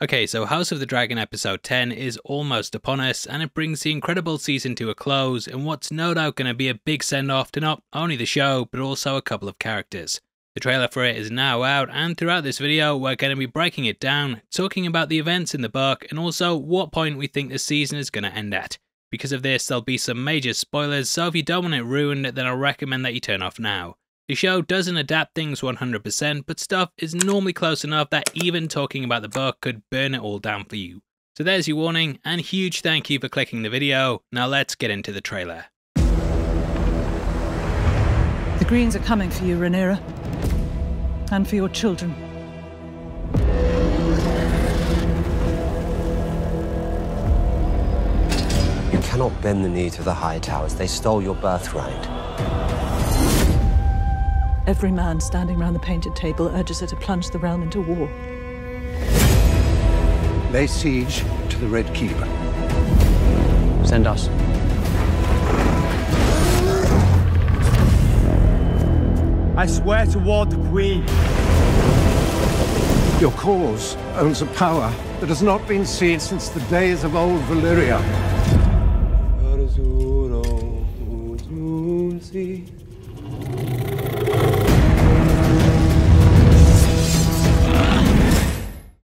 Okay, so House of the Dragon episode 10 is almost upon us, and it brings the incredible season to a close in what's no doubt going to be a big send-off to not only the show, but also a couple of characters. The trailer for it is now out, and throughout this video we're going to be breaking it down, talking about the events in the book, and also what point we think the season is going to end at. Because of this, there'll be some major spoilers, so if you don't want it ruined, then I'll recommend that you turn off now. The show doesn't adapt things 100%, but stuff is normally close enough that even talking about the book could burn it all down for you. So there's your warning, and huge thank you for clicking the video. Now let's get into the trailer. The Greens are coming for you, Rhaenyra. And for your children. You cannot bend the knee to the High Towers. They stole your birthright. Every man standing round the painted table urges her to plunge the realm into war. Lay siege to the Red Keep. Send us. I swear to ward the Queen. Your cause owns a power that has not been seen since the days of old Valyria.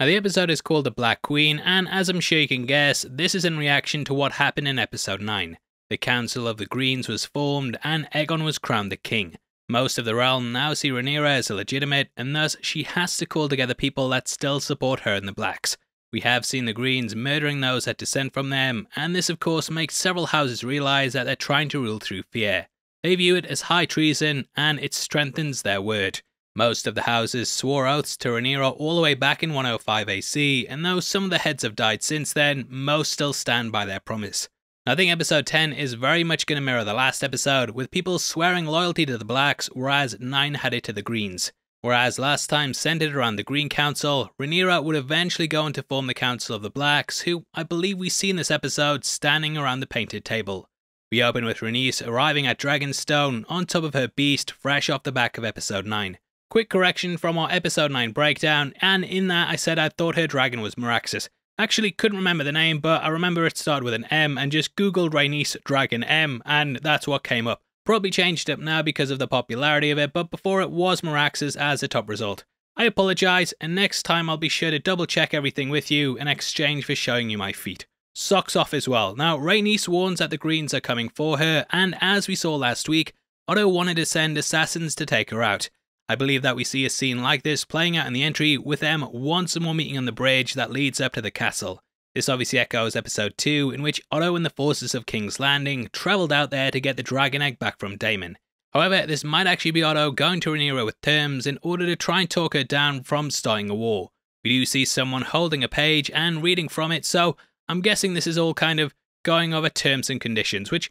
Now the episode is called The Black Queen, and as I'm sure you can guess, this is in reaction to what happened in episode 9. The Council of the Greens was formed, and Aegon was crowned the king. Most of the realm now see Rhaenyra as illegitimate, and thus she has to call together people that still support her and the Blacks. We have seen the Greens murdering those that dissent from them, and this of course makes several houses realise that they're trying to rule through fear. They view it as high treason, and it strengthens their word. Most of the houses swore oaths to Rhaenyra all the way back in 105 AC, and though some of the heads have died since then, most still stand by their promise. I think episode 10 is very much going to mirror the last episode, with people swearing loyalty to the Blacks, whereas 9 had it to the Greens. Whereas last time centered around the Green Council, Rhaenyra would eventually go on to form the Council of the Blacks, who I believe we see in this episode standing around the painted table. We open with Rhaenys arriving at Dragonstone on top of her beast, fresh off the back of episode 9. Quick correction from our episode 9 breakdown, and in that I said I thought her dragon was Meraxes. Actually couldn't remember the name, but I remember it started with an M and just googled Rhaenys Dragon M, and that's what came up. Probably changed it up now because of the popularity of it, but before it was Meraxes as the top result. I apologise, and next time I'll be sure to double check everything with you in exchange for showing you my feet. Socks off as well. Now Rhaenys warns that the Greens are coming for her, and as we saw last week, Otto wanted to send assassins to take her out. I believe that we see a scene like this playing out in the entry, with them once more meeting on the bridge that leads up to the castle. This obviously echoes episode 2, in which Otto and the forces of King's Landing travelled out there to get the dragon egg back from Daemon. However, this might actually be Otto going to Rhaenyra with terms in order to try and talk her down from starting a war. We do see someone holding a page and reading from it, so I'm guessing this is all kind of going over terms and conditions, which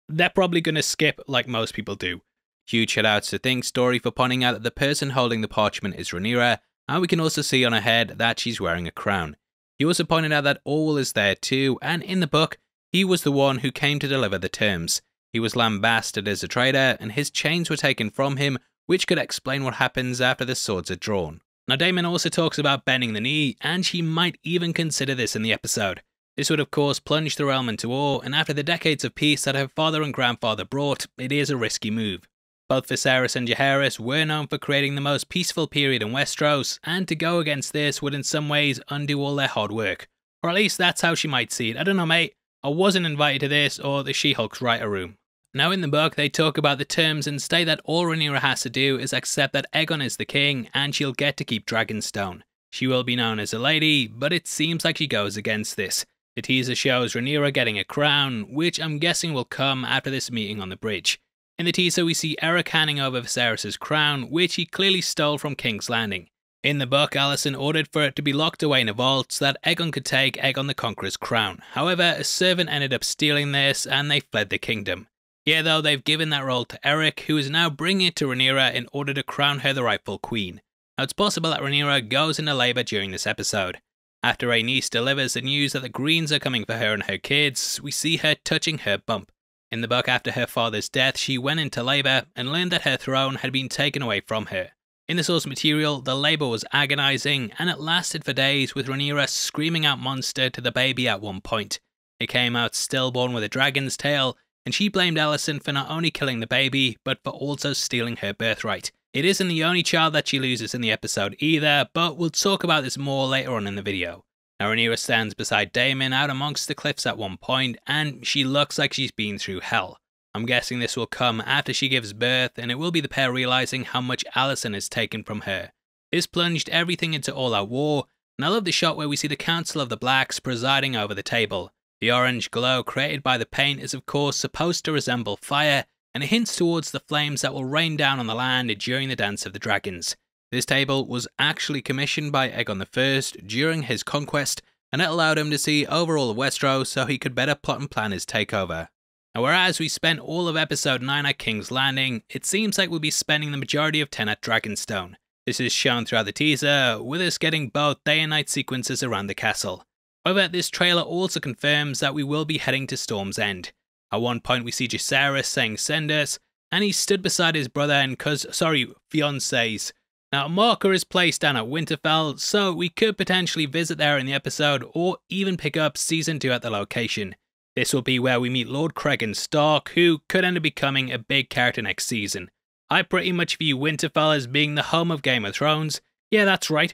they're probably going to skip like most people do. Huge shoutouts to Think Story for pointing out that the person holding the parchment is Rhaenyra, and we can also see on her head that she's wearing a crown. He also pointed out that Orwell is there too, and in the book, he was the one who came to deliver the terms. He was lambasted as a traitor, and his chains were taken from him, which could explain what happens after the swords are drawn. Now Daemon also talks about bending the knee, and she might even consider this in the episode. This would of course plunge the realm into war, and after the decades of peace that her father and grandfather brought, it is a risky move. Both Viserys and Jaehaerys were known for creating the most peaceful period in Westeros, and to go against this would in some ways undo all their hard work. Or at least that's how she might see it. I don't know mate, I wasn't invited to this or the She-Hulk's writer room. Now in the book they talk about the terms and state that all Rhaenyra has to do is accept that Aegon is the king and she'll get to keep Dragonstone. She will be known as a lady, but it seems like she goes against this. The teaser shows Rhaenyra getting a crown, which I'm guessing will come after this meeting on the bridge. In the teaser we see Eric handing over Viserys' crown, which he clearly stole from King's Landing. In the book, Alicent ordered for it to be locked away in a vault so that Aegon could take Aegon the Conqueror's crown. However, a servant ended up stealing this and they fled the kingdom. Here though, they've given that role to Eric, who is now bringing it to Rhaenyra in order to crown her the rightful queen. Now it's possible that Rhaenyra goes into labour during this episode. After Rhaenys delivers the news that the Greens are coming for her and her kids, we see her touching her bump. In the book, after her father's death, she went into labour and learned that her throne had been taken away from her. In the source material, the labour was agonising, and it lasted for days, with Rhaenyra screaming out monster to the baby at one point. It came out stillborn with a dragon's tail, and she blamed Alicent for not only killing the baby, but for also stealing her birthright. It isn't the only child that she loses in the episode either, but we'll talk about this more later on in the video. Now Rhaenyra stands beside Daemon out amongst the cliffs at one point, and she looks like she's been through hell. I'm guessing this will come after she gives birth, and it will be the pair realising how much Alicent has taken from her. This plunged everything into all-out war, and I love the shot where we see the Council of the Blacks presiding over the table. The orange glow created by the paint is of course supposed to resemble fire, and it hints towards the flames that will rain down on the land during the Dance of the Dragons. This table was actually commissioned by Aegon I during his conquest, and it allowed him to see over all of Westeros so he could better plot and plan his takeover. Now whereas we spent all of episode 9 at King's Landing, it seems like we'll be spending the majority of 10 at Dragonstone. This is shown throughout the teaser, with us getting both day and night sequences around the castle. However, this trailer also confirms that we will be heading to Storm's End. At one point we see Viserys saying send us, and he stood beside his brother and fiancés. Now a marker is placed down at Winterfell, so we could potentially visit there in the episode, or even pick up season 2 at the location. This will be where we meet Lord Cregan Stark, who could end up becoming a big character next season. I pretty much view Winterfell as being the home of Game of Thrones. Yeah, that's right,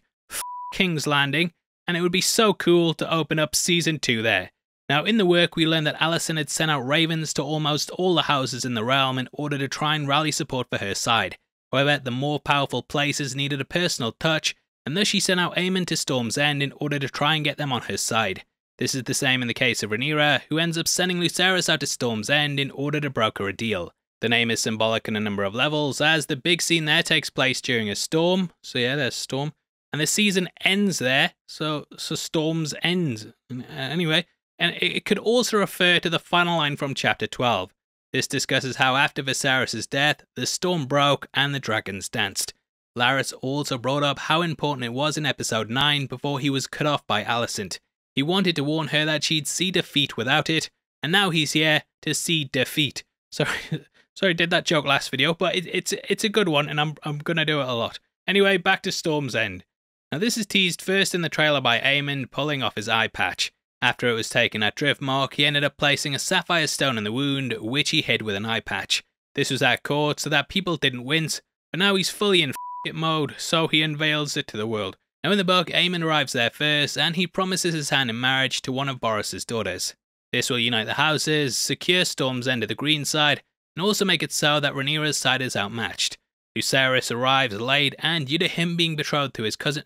King's Landing, and it would be so cool to open up season 2 there. Now in the work we learned that Alicent had sent out ravens to almost all the houses in the realm in order to try and rally support for her side. However, the more powerful places needed a personal touch, and thus she sent out Aemond to Storm's End in order to try and get them on her side. This is the same in the case of Rhaenyra, who ends up sending Lucerys out to Storm's End in order to broker a deal. The name is symbolic in a number of levels, as the big scene there takes place during a storm, so yeah, there's Storm, and the season ends there, so Storm's End. Anyway, and it could also refer to the final line from chapter 12. This discusses how after Viserys' death, the storm broke and the dragons danced. Larys also brought up how important it was in episode 9 before he was cut off by Alicent. He wanted to warn her that she'd see defeat without it, and now he's here to see defeat. Sorry, I did that joke last video, but it's a good one, and I'm gonna do it a lot. Anyway, back to Storm's End. Now this is teased first in the trailer by Aemond pulling off his eye patch. After it was taken at Driftmark, he ended up placing a sapphire stone in the wound, which he hid with an eye patch. This was at court so that people didn't wince, but now he's fully in it mode, so he unveils it to the world. Now in the book, Aemond arrives there first, and he promises his hand in marriage to one of Borros's daughters. This will unite the houses, secure Storm's End of the green side, and also make it so that Rhaenyra's side is outmatched. Lucerys arrives late, and due to him being betrothed to his cousin,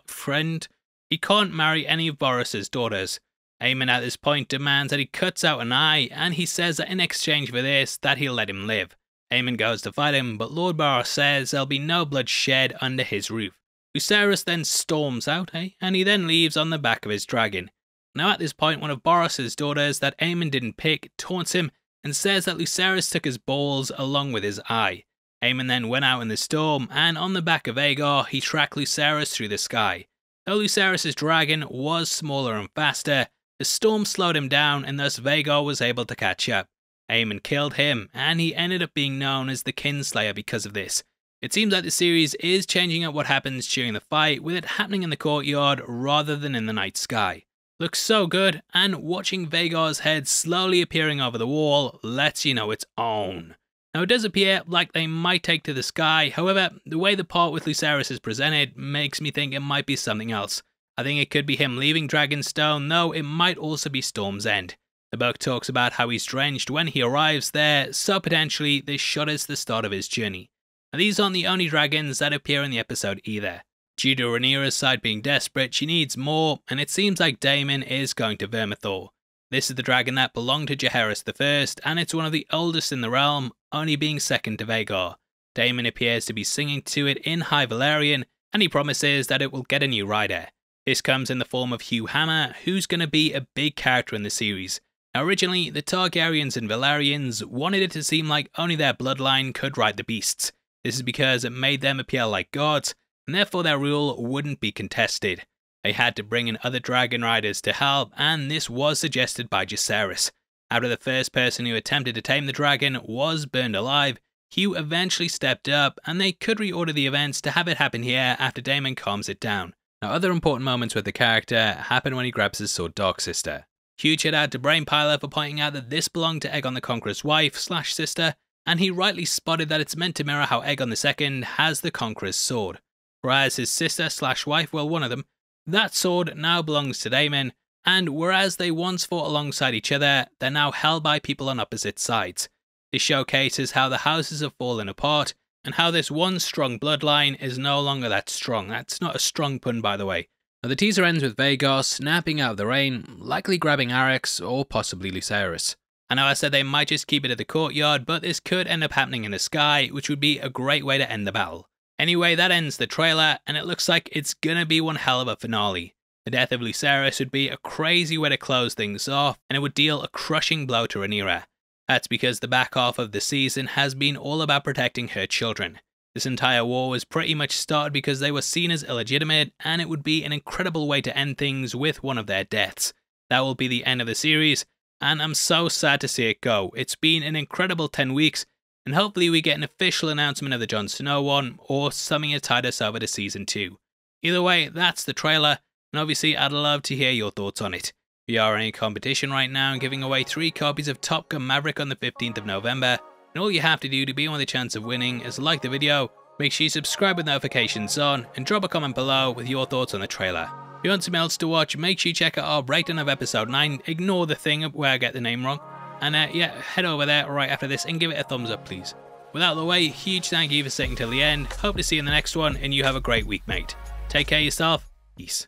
friend, he can't marry any of Borros's daughters. Aemond at this point demands that he cuts out an eye, and he says that in exchange for this, that he'll let him live. Aemond goes to fight him, but Lord Borros says there'll be no blood shed under his roof. Lucerys then storms out, and he then leaves on the back of his dragon. Now at this point, one of Borros's daughters that Aemond didn't pick taunts him and says that Lucerys took his balls along with his eye. Aemond then went out in the storm, and on the back of Aegor, he tracked Lucerys through the sky. Though Lucerys' dragon was smaller and faster, the storm slowed him down, and thus Vhagar was able to catch up. Aemond killed him, and he ended up being known as the Kinslayer because of this. It seems like the series is changing up what happens during the fight, with it happening in the courtyard rather than in the night sky. Looks so good, and watching Vhagar's head slowly appearing over the wall lets you know it's on. Now it does appear like they might take to the sky, however, the way the part with Lucerys is presented makes me think it might be something else. I think it could be him leaving Dragonstone, though it might also be Storm's End. The book talks about how he's drenched when he arrives there, so potentially this shot is the start of his journey. Now these aren't the only dragons that appear in the episode either. Due to Rhaenyra's side being desperate, she needs more, and it seems like Daemon is going to Vermithor. This is the dragon that belonged to Jaehaerys I, and it's one of the oldest in the realm, only being second to Vhagar. Daemon appears to be singing to it in High Valyrian, and he promises that it will get a new rider. This comes in the form of Hugh Hammer, who's going to be a big character in the series. Now originally, the Targaryens and Valyrians wanted it to seem like only their bloodline could ride the beasts. This is because it made them appear like gods, and therefore their rule wouldn't be contested. They had to bring in other dragon riders to help, and this was suggested by Jaehaerys. After the first person who attempted to tame the dragon was burned alive, Hugh eventually stepped up and they could reorder the events to have it happen here after Daemon calms it down. Now, other important moments with the character happen when he grabs his sword Darksister. Huge shout out to Brainpiler for pointing out that this belonged to Aegon the Conqueror's wife / sister, and he rightly spotted that it's meant to mirror how Aegon II has the Conqueror's sword. Whereas his sister / wife, well, one of them, that sword now belongs to Daemon, and whereas they once fought alongside each other, they're now held by people on opposite sides. This showcases how the houses have fallen apart, and how this one strong bloodline is no longer that strong. That's not a strong pun, by the way. Now, the teaser ends with Vhagar snapping out of the rain, likely grabbing Arrax or possibly Lucerys. I know I said they might just keep it at the courtyard, but this could end up happening in the sky, which would be a great way to end the battle. Anyway, that ends the trailer, and it looks like it's gonna be one hell of a finale. The death of Lucerys would be a crazy way to close things off, and it would deal a crushing blow to Rhaenyra. That's because the back half of the season has been all about protecting her children. This entire war was pretty much started because they were seen as illegitimate, and it would be an incredible way to end things with one of their deaths. That will be the end of the series, and I'm so sad to see it go. It's been an incredible 10 weeks, and hopefully we get an official announcement of the Jon Snow one, or something to tide us over to Season 2. Either way, that's the trailer, and obviously I'd love to hear your thoughts on it. We are in a competition right now and giving away 3 copies of Top Gun Maverick on the 15th of November, and all you have to do to be on the chance of winning is like the video, make sure you subscribe with notifications on, and drop a comment below with your thoughts on the trailer. If you want something else to watch, make sure you check out our breakdown of episode 9, ignore the thing where I get the name wrong, and yeah, head over there right after this and give it a thumbs up please. Without the way, huge thank you for sticking till the end, hope to see you in the next one, and you have a great week mate. Take care of yourself, peace.